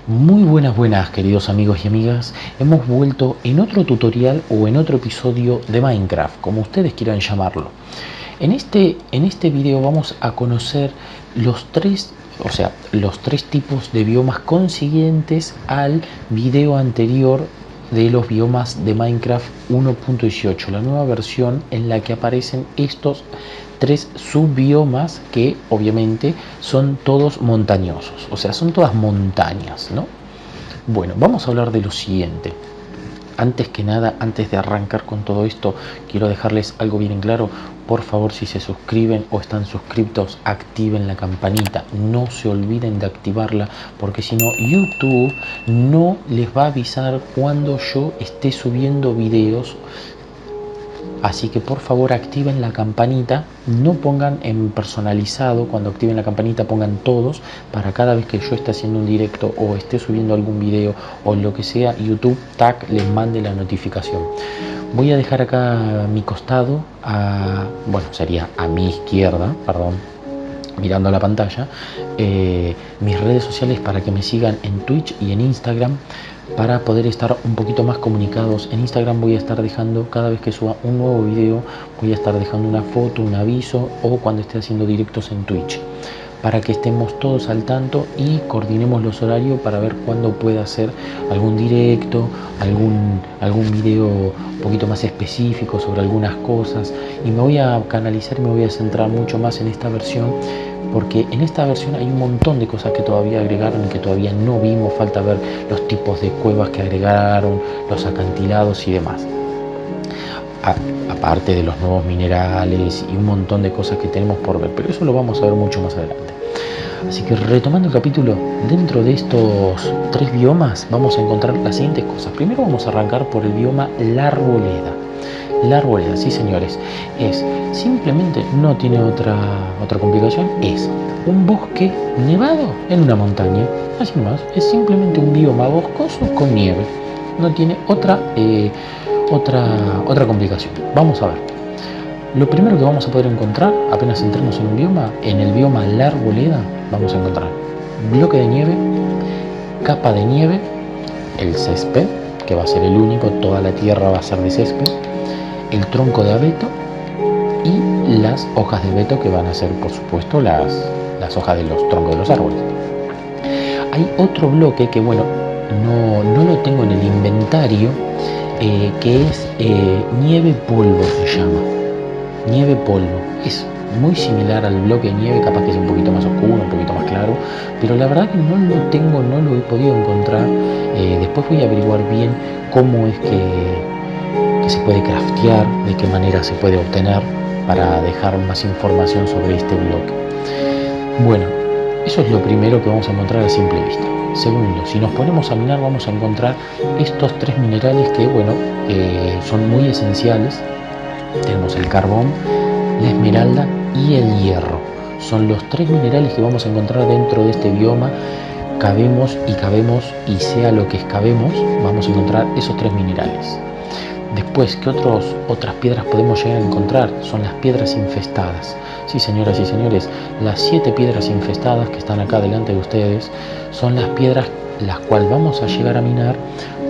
Muy buenas queridos amigos y amigas, hemos vuelto en otro tutorial o en otro episodio de Minecraft, como ustedes quieran llamarlo. En este video vamos a conocer los tres tipos de biomas consiguientes al video anterior de los biomas de Minecraft 1.18, la nueva versión en la que aparecen estos tres subbiomas que obviamente son todos montañosos, o sea, son todas montañas, ¿no? Bueno, vamos a hablar de lo siguiente. Antes que nada, antes de arrancar con todo esto, quiero dejarles algo bien en claro. Por favor, si se suscriben o están suscriptos, activen la campanita. No se olviden de activarla, porque si no, YouTube no les va a avisar cuando yo esté subiendo videos. Así que por favor activen la campanita, no pongan en personalizado, cuando activen la campanita pongan todos, para cada vez que yo esté haciendo un directo o esté subiendo algún video o lo que sea, YouTube les mande la notificación. Voy a dejar acá a mi costado, sería a mi izquierda, perdón, mirando la pantalla, mis redes sociales para que me sigan en Twitch y en Instagram, para poder estar un poquito más comunicados. En Instagram voy a estar dejando, cada vez que suba un nuevo video, voy a estar dejando una foto, un aviso, o cuando esté haciendo directos en Twitch, para que estemos todos al tanto y coordinemos los horarios para ver cuándo pueda hacer algún directo, algún video un poquito más específico sobre algunas cosas. Y me voy a canalizar y me voy a centrar mucho más en esta versión, porque en esta versión hay un montón de cosas que todavía agregaron y que todavía no vimos. Falta ver los tipos de cuevas que agregaron, los acantilados y demás. Aparte de los nuevos minerales y un montón de cosas que tenemos por ver, pero eso lo vamos a ver mucho más adelante. Así que retomando el capítulo, dentro de estos tres biomas vamos a encontrar las siguientes cosas. Primero vamos a arrancar por el bioma La Arboleda. La Arboleda, sí señores, es simplemente, no tiene otra complicación, es un bosque nevado en una montaña, así nomás, es simplemente un bioma boscoso con nieve, no tiene otra complicación. Vamos a ver. Lo primero que vamos a poder encontrar, apenas entremos en un bioma, en el bioma La Arboleda, vamos a encontrar bloque de nieve, capa de nieve, el césped, que va a ser el único, toda la tierra va a ser de césped, el tronco de abeto y las hojas de abeto, que van a ser, por supuesto, las hojas de los troncos de los árboles. Hay otro bloque que, bueno, no lo tengo en el inventario, que es nieve polvo, se llama. Nieve polvo. Es muy similar al bloque de nieve, capaz que es un poquito más oscuro, un poquito más claro, pero la verdad que no lo tengo, no lo he podido encontrar. Después voy a averiguar bien cómo es que se puede craftear, de qué manera se puede obtener, para dejar más información sobre este bloque. Bueno, eso es lo primero que vamos a encontrar a simple vista. Segundo, si nos ponemos a minar, vamos a encontrar estos tres minerales que, bueno, son muy esenciales. Tenemos el carbón, la esmeralda y el hierro. Son los tres minerales que vamos a encontrar dentro de este bioma. Cabemos y sea lo que excavemos, vamos a encontrar esos tres minerales. Después, ¿qué otras piedras podemos llegar a encontrar? Son las piedras infestadas. Sí, señoras y señores, las 7 piedras infestadas que están acá delante de ustedes son las piedras las cuales vamos a llegar a minar,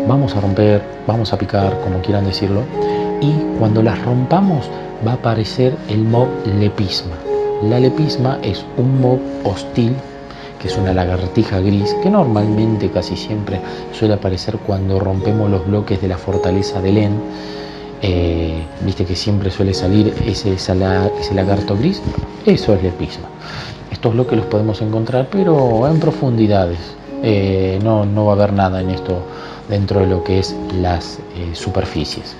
vamos a romper, vamos a picar, como quieran decirlo, y cuando las rompamos va a aparecer el mob lepisma. La lepisma es un mob hostil, que es una lagartija gris, que normalmente casi siempre suele aparecer cuando rompemos los bloques de la fortaleza de Len. Viste que siempre suele salir ese lagarto gris. Eso es lepisma. Estos bloques los podemos encontrar, pero en profundidades. No va a haber nada en esto dentro de lo que es las superficies.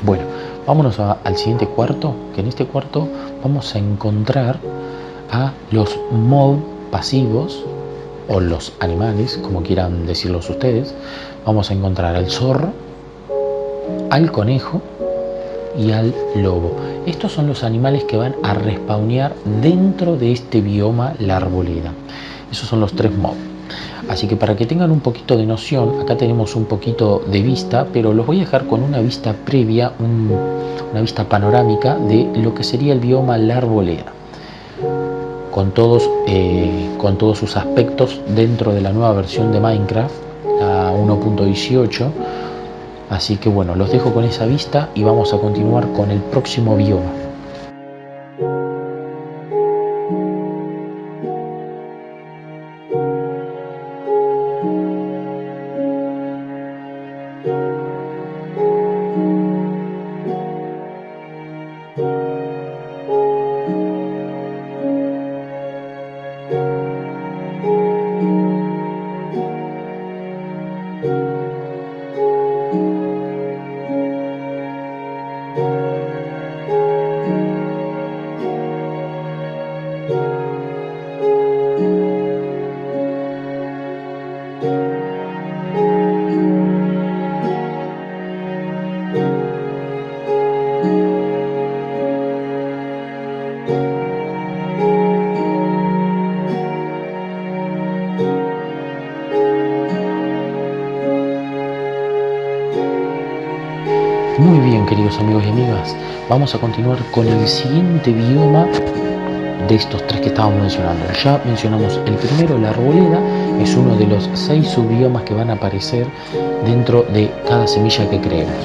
Bueno, vámonos al siguiente cuarto, que en este cuarto vamos a encontrar a los mob pasivos, o los animales, como quieran decirlos ustedes. Vamos a encontrar al zorro, al conejo y al lobo. Estos son los animales que van a respawnear dentro de este bioma La Arboleda. Esos son los tres mobs. Así que para que tengan un poquito de noción, acá tenemos un poquito de vista, pero los voy a dejar con una vista previa, una vista panorámica de lo que sería el bioma La Arboleda. con todos sus aspectos dentro de la nueva versión de Minecraft, la 1.18. Así que bueno, los dejo con esa vista y vamos a continuar con el próximo bioma. Muy bien, queridos amigos y amigas, vamos a continuar con el siguiente bioma de estos tres que estábamos mencionando. Ya mencionamos el primero, la arboleda, es uno de los 6 subbiomas que van a aparecer dentro de cada semilla que creemos.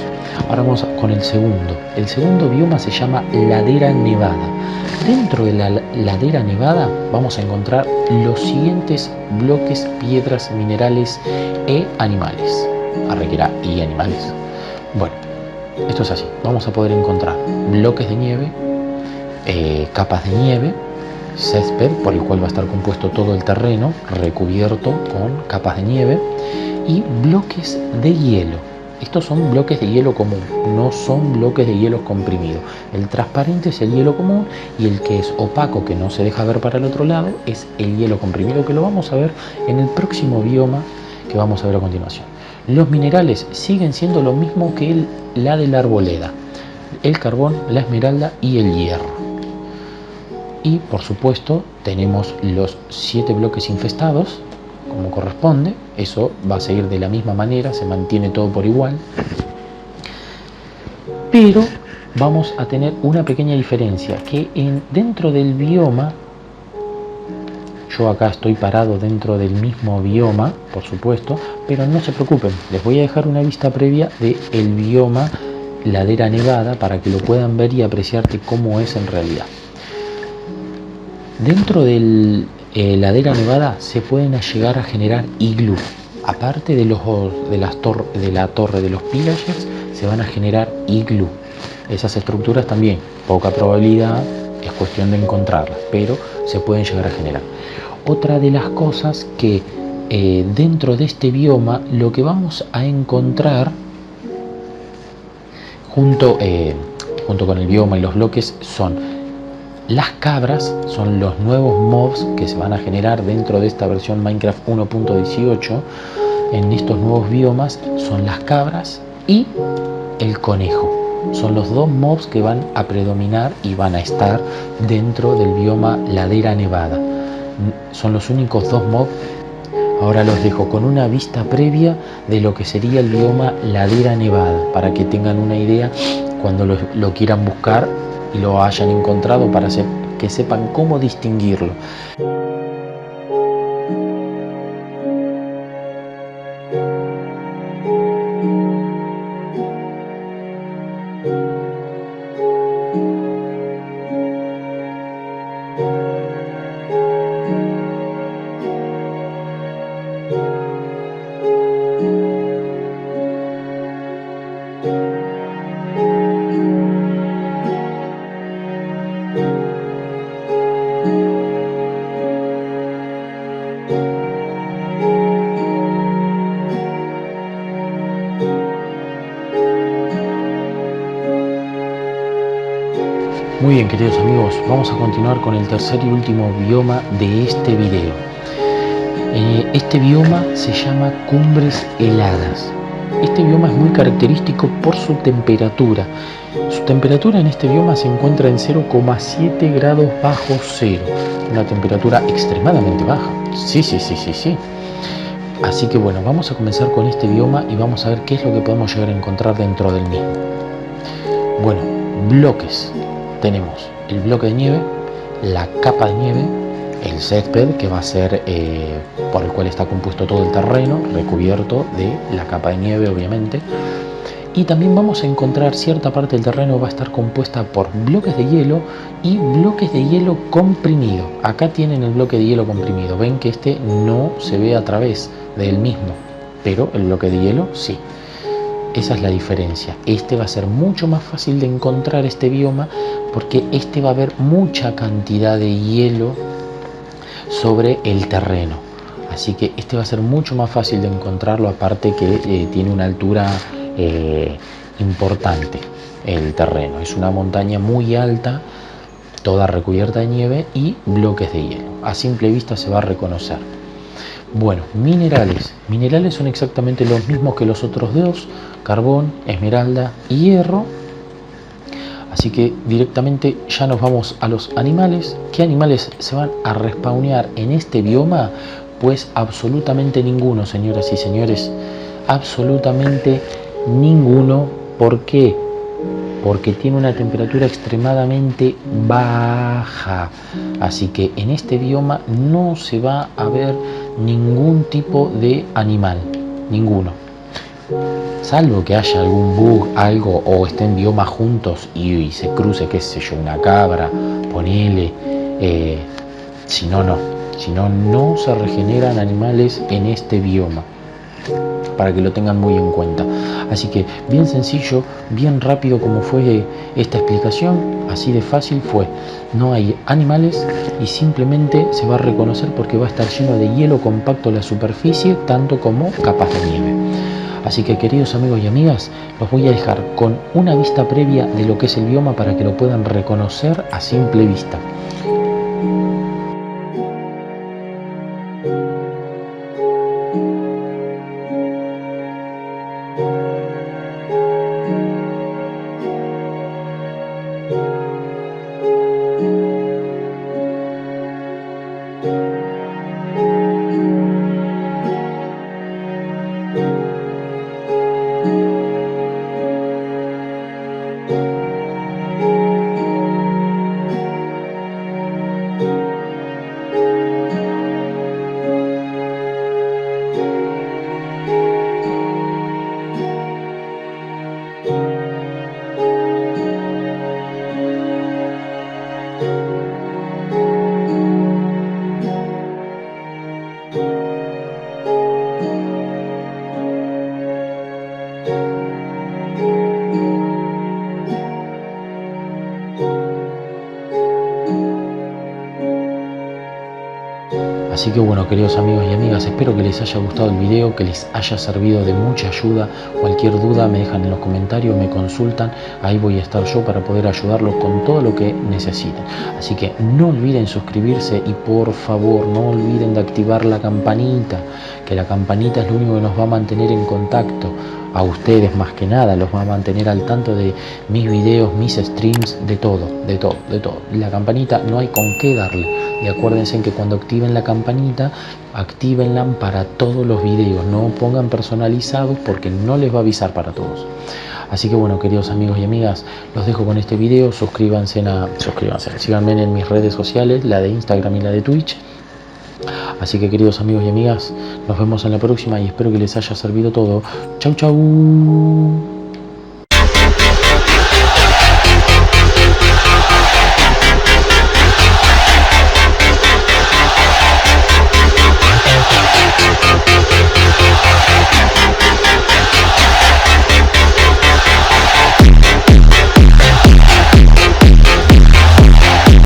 Ahora vamos con el segundo. El segundo bioma se llama ladera nevada. Dentro de la ladera nevada vamos a encontrar los siguientes bloques, piedras, minerales e animales. Arrequera y animales. Bueno, esto es así. Vamos a poder encontrar bloques de nieve, capas de nieve, césped, por el cual va a estar compuesto todo el terreno, recubierto con capas de nieve, y bloques de hielo. Estos son bloques de hielo común, no son bloques de hielo comprimido. El transparente es el hielo común y el que es opaco, que no se deja ver para el otro lado, es el hielo comprimido, que lo vamos a ver en el próximo bioma que vamos a ver a continuación. Los minerales siguen siendo lo mismo que la de la arboleda: el carbón, la esmeralda y el hierro. Y por supuesto tenemos los 7 bloques infestados, como corresponde. Eso va a seguir de la misma manera, se mantiene todo por igual. Pero vamos a tener una pequeña diferencia, que dentro del bioma, yo acá estoy parado dentro del mismo bioma, por supuesto, pero no se preocupen, les voy a dejar una vista previa del bioma ladera nevada para que lo puedan ver y apreciarte cómo es en realidad. Dentro del ladera nevada se pueden llegar a generar iglú. Aparte de la torre de los pillagers, se van a generar iglú. Esas estructuras también, poca probabilidad, es cuestión de encontrarlas, pero se pueden llegar a generar. Otra de las cosas que dentro de este bioma lo que vamos a encontrar junto con el bioma y los bloques son las cabras. Son los nuevos mobs que se van a generar dentro de esta versión Minecraft 1.18. En estos nuevos biomas son las cabras y el conejo. Son los 2 mobs que van a predominar y van a estar dentro del bioma ladera nevada. Son los únicos 2 mobs. Ahora los dejo con una vista previa de lo que sería el bioma ladera nevada, para que tengan una idea cuando lo quieran buscar y lo hayan encontrado, para que sepan cómo distinguirlo. Muy bien, queridos amigos, vamos a continuar con el tercer y último bioma de este video. Este bioma se llama cumbres heladas. Este bioma es muy característico por su temperatura. Su temperatura en este bioma se encuentra en 0,7 grados bajo cero. Una temperatura extremadamente baja. Sí. Así que bueno, vamos a comenzar con este bioma y vamos a ver qué es lo que podemos llegar a encontrar dentro del mismo. Bueno, bloques. Tenemos el bloque de nieve, la capa de nieve, el césped, que va a ser por el cual está compuesto todo el terreno, recubierto de la capa de nieve, obviamente. Y también vamos a encontrar cierta parte del terreno va a estar compuesta por bloques de hielo y bloques de hielo comprimido. Acá tienen el bloque de hielo comprimido. Ven que este no se ve a través del mismo, pero el bloque de hielo sí. Esa es la diferencia. Este va a ser mucho más fácil de encontrar, este bioma, porque este va a haber mucha cantidad de hielo sobre el terreno. Así que este va a ser mucho más fácil de encontrarlo, aparte que tiene una altura importante el terreno. Es una montaña muy alta, toda recubierta de nieve y bloques de hielo. A simple vista se va a reconocer. Bueno, minerales. Minerales son exactamente los mismos que los otros dos: carbón, esmeralda y hierro. Así que directamente ya nos vamos a los animales. ¿Qué animales se van a respawnear en este bioma? Pues absolutamente ninguno, señoras y señores. Absolutamente ninguno. ¿Por qué? Porque tiene una temperatura extremadamente baja. Así que en este bioma no se va a ver ningún tipo de animal. Ninguno. Salvo que haya algún bug, algo, o estén biomas juntos y se cruce, qué sé yo, una cabra, ponele. Si no, no. Si no, no se regeneran animales en este bioma, para que lo tengan muy en cuenta. Así que bien sencillo, bien rápido como fue esta explicación, así de fácil fue. No hay animales y simplemente se va a reconocer porque va a estar lleno de hielo compacto la superficie, tanto como capas de nieve. Así que, queridos amigos y amigas, los voy a dejar con una vista previa de lo que es el bioma para que lo puedan reconocer a simple vista. Así que bueno, queridos amigos y amigas, espero que les haya gustado el video, que les haya servido de mucha ayuda. Cualquier duda me dejan en los comentarios, me consultan, ahí voy a estar yo para poder ayudarlos con todo lo que necesiten. Así que no olviden suscribirse y por favor no olviden de activar la campanita, que la campanita es lo único que nos va a mantener en contacto. A ustedes más que nada, los va a mantener al tanto de mis videos, mis streams, de todo, de todo, de todo. La campanita no hay con qué darle. Y acuérdense que cuando activen la campanita, actívenla para todos los videos. No pongan personalizados porque no les va a avisar para todos. Así que bueno, queridos amigos y amigas, los dejo con este video. Suscríbanse, síganme en mis redes sociales, la de Instagram y la de Twitch. Así que, queridos amigos y amigas, nos vemos en la próxima y espero que les haya servido todo. Chau, chau.